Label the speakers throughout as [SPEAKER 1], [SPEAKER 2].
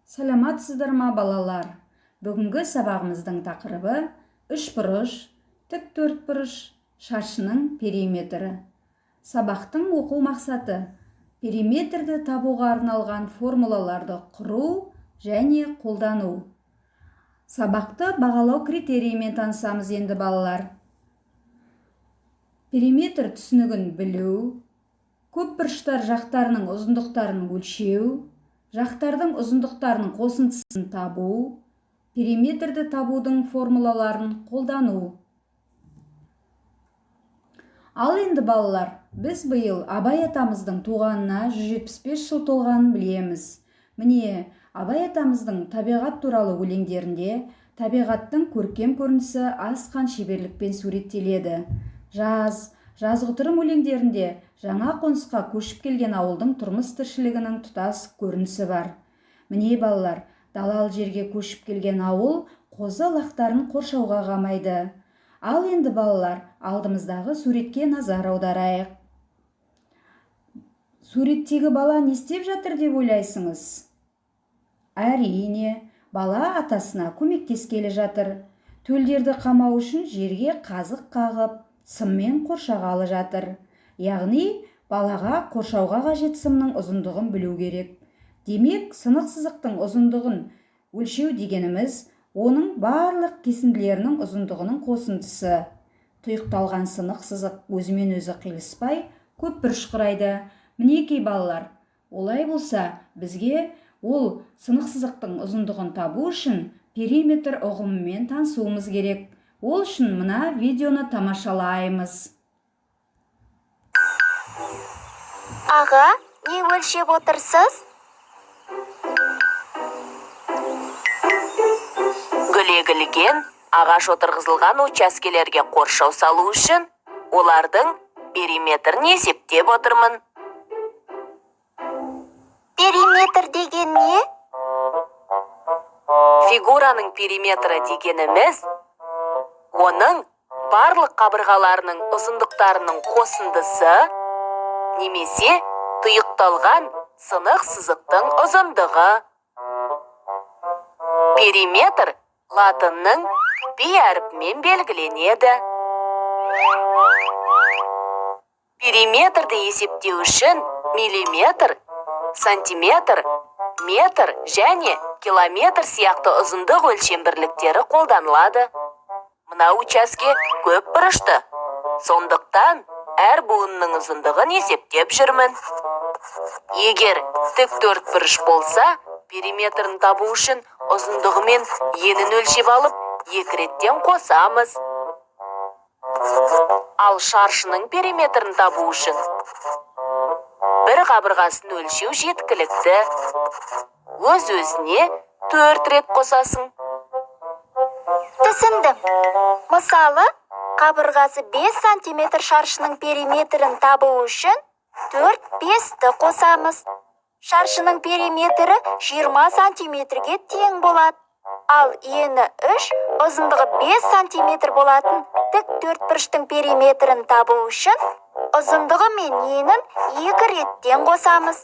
[SPEAKER 1] Саламатсыздар ма балалар? Бүгінгі сабағымыздың тақырыбы үшбұрыш, тік төртбұрыш, шаршының периметрі. Сабақтың оқу мақсаты периметрді табуға арналған формулаларды құру және қолдану. Сабақты бағалау критерийімен танысамыз енді балалар. Периметр түсінігін білу, көпбұрыштар жақтарының ұзындықтарын өлшеу, жақтардың ұзындықтарының қосындысын табу, периметрді табудың формулаларын қолдану. Ал енді балалар, біз биыл Абай атамыздың туғанына 175 жыл толғанын білеміз. Міне, Абай атамыздың табиғат туралы өлеңдерінде табиғаттың көркем көрінісі асқан шеберлікпен суреттеледі. Жазғытұрым өлеңдерінде жаңа қонысқа көшіп келген ауылдың тұрмыс тіршілігінің тұтас көрінісі бар. Міне балалар, далалы жерге көшіп келген ауыл қозы лақтарын қоршауға қамайды. Ал енді балалар, алдымыздағы суретке назар аударайық. Суреттегі бала не істеп жатыр деп ойлайсыңыз? Әрине, бала атасына көмектескелі жатыр. Төлдерді қамау үшін жерге қазық қағып, сыммен қоршағалы жатыр. Яғни, балаға қоршауға қажет сымның ұзындығын білу керек. Демек, сынық сызықтың ұзындығын өлшеу дегеніміз, оның барлық кесінділерінің ұзындығының қосындысы. Тұйықталған сынық сызық өзімен өзі қиылыспай көпбұрыш құрайды. Мінекей балалар, олай болса, бізге ол сынық сызықтың ұзындығын табу үшін периметр ұғымымен танысуымыз керек. Ол үшін мына видеоны тамашалаймыз.
[SPEAKER 2] Аға, не өлшеп отырсыз?
[SPEAKER 3] Гүлегілген ағаш отырғызылған учаскелерге қоршау салу үшін олардың периметрін есептеп отырмын.
[SPEAKER 2] Периметр деген не?
[SPEAKER 3] Фигураның периметрі дегеніміз, оның барлық қабырғаларының ұзындықтарының қосындысы немесе тұйықталған сынық сызықтың ұзындығы. Периметр латынның пи әріпімен белгіленеді. Периметрді есептеу үшін миллиметр, сантиметр, метр және километр сияқты ұзындық өлшем бірліктері қолданылады. Мына учаске көп бұрышты. Сондықтан әр буынның ұзындығын есептеп жүрмін. Егер тік төртбұрыш болса, периметрін табу үшін ұзындығы мен енін өлшеп алып, екі реттен қосамыз. Ал шаршының периметрін табу үшін бір қабырғасын өлшеу жеткілікті. Өз-өзіне 4 рет қосасың.
[SPEAKER 2] Түсіндім. Мысалы, қабырғасы 5 сантиметр шаршының периметрін табу үшін 4-5-ті қосамыз. Шаршының периметрі 20 сантиметрге тең болады. Ал ені 3, ұзындығы 5 сантиметр болатын тік төртбұрыштың периметрін табу үшін ұзындығы мен енін 2 реттен қосамыз.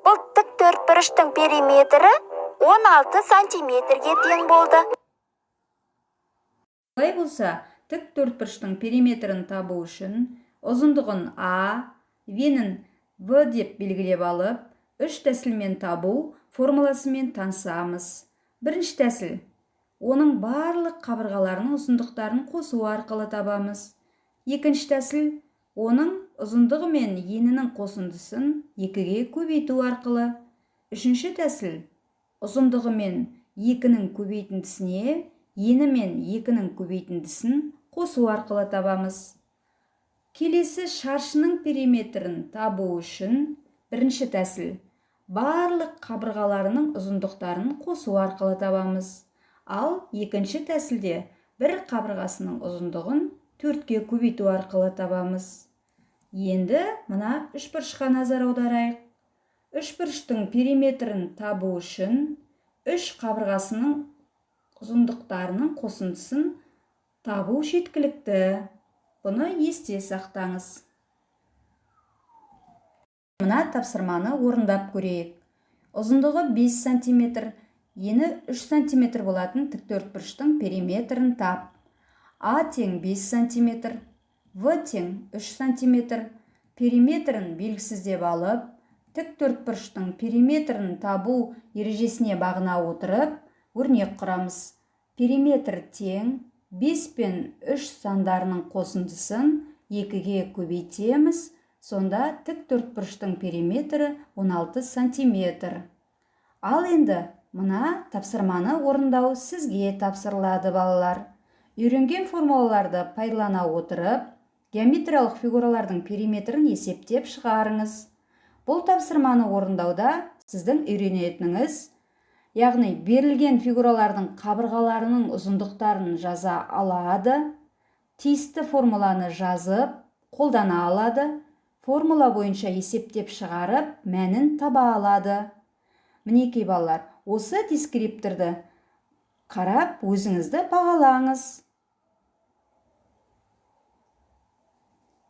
[SPEAKER 2] Бұл тік төртбұрыштың периметрі 16 сантиметрге тең болды.
[SPEAKER 1] Олай болса, тік төртбұрыштың периметрін табу үшін ұзындығын А, енін В деп белгілеп алып, 3 тәсілмен табу формуласымен танысамыз. Бірінші тәсіл, оның барлық қабырғаларының ұзындықтарын қосу арқылы табамыз. Екінші тәсіл, оның ұзындығы мен енінің қосындысын 2-ге көбейту арқылы. Үшінші тәсіл, ұзындығы мен 2-нің көбейтіндісіне ені мен 2-нің көбейтіндісін қосу арқылы табамыз. Келесі шаршының периметрін табу үшін бірінші тәсіл, барлық қабырғаларының ұзындықтарын қосу арқылы табамыз. Ал екінші тәсілде бір қабырғасының ұзындығын 4-ке көбейту арқылы табамыз. Енді мына үшбұрышқа назар аударайық. Үшбұрыштың периметрін табу үшін 3 қабырғасының ұзындықтарының қосындысын табу жеткілікті. Бұны есте сақтаңыз. Мына тапсырманы орындап көрейік. ұзындығы 5 см, ені 3 см болатын тіктөртбұрыштың периметрін тап. А тең 5 см, В тең 3 см, периметрін белгісіздеп алып, тіктөртбұрыштың периметрін табу ережесіне бағына отырып, өрнек құрамыз. Периметр тең 5 пен 3 сандарының қосындысын 2-ге көбейтеміз, сонда тіктөртбұрыштың периметрі 16 см. Ал енді мына тапсырманы орындау сізге тапсырылады, балалар. Үйренген формулаларды пайдалана отырып, геометриялық фигуралардың периметрін есептеп шығарыңыз. Бұл тапсырманы орындауда сіздің үйренетініңіз, яғни берілген фигуралардың қабырғаларының ұзындықтарын жаза алады, тиісті формуланы жазып, қолдана алады, формула бойынша есептеп шығарып, мәнін таба алады. Мінекей балалар, осы дескрипторды қарап, өзіңізді бағалаңыз.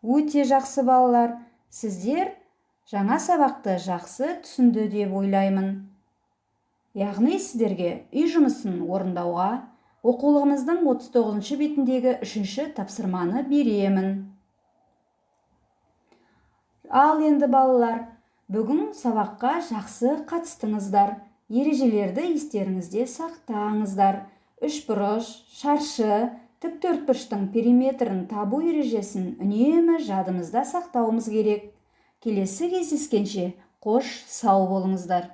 [SPEAKER 1] Өте жақсы, балалар, сіздер жаңа сабақты жақсы түсінді деп ойлаймын. Яғни сіздерге үй жұмысын орындауға оқулығымыздың 39 бетіндегі 3-ші тапсырманы беремін. Ал енді балалар, бүгін сабаққа жақсы қатыстыңыздар. Ережелерді естеріңізде сақтаңыздар. Үшбұрыш, шаршы, тіктөртбұрыштың периметрін табу ережесін үнемі жадымызда сақтауымыз керек. Келесі кездескенше қош сау болыңыздар.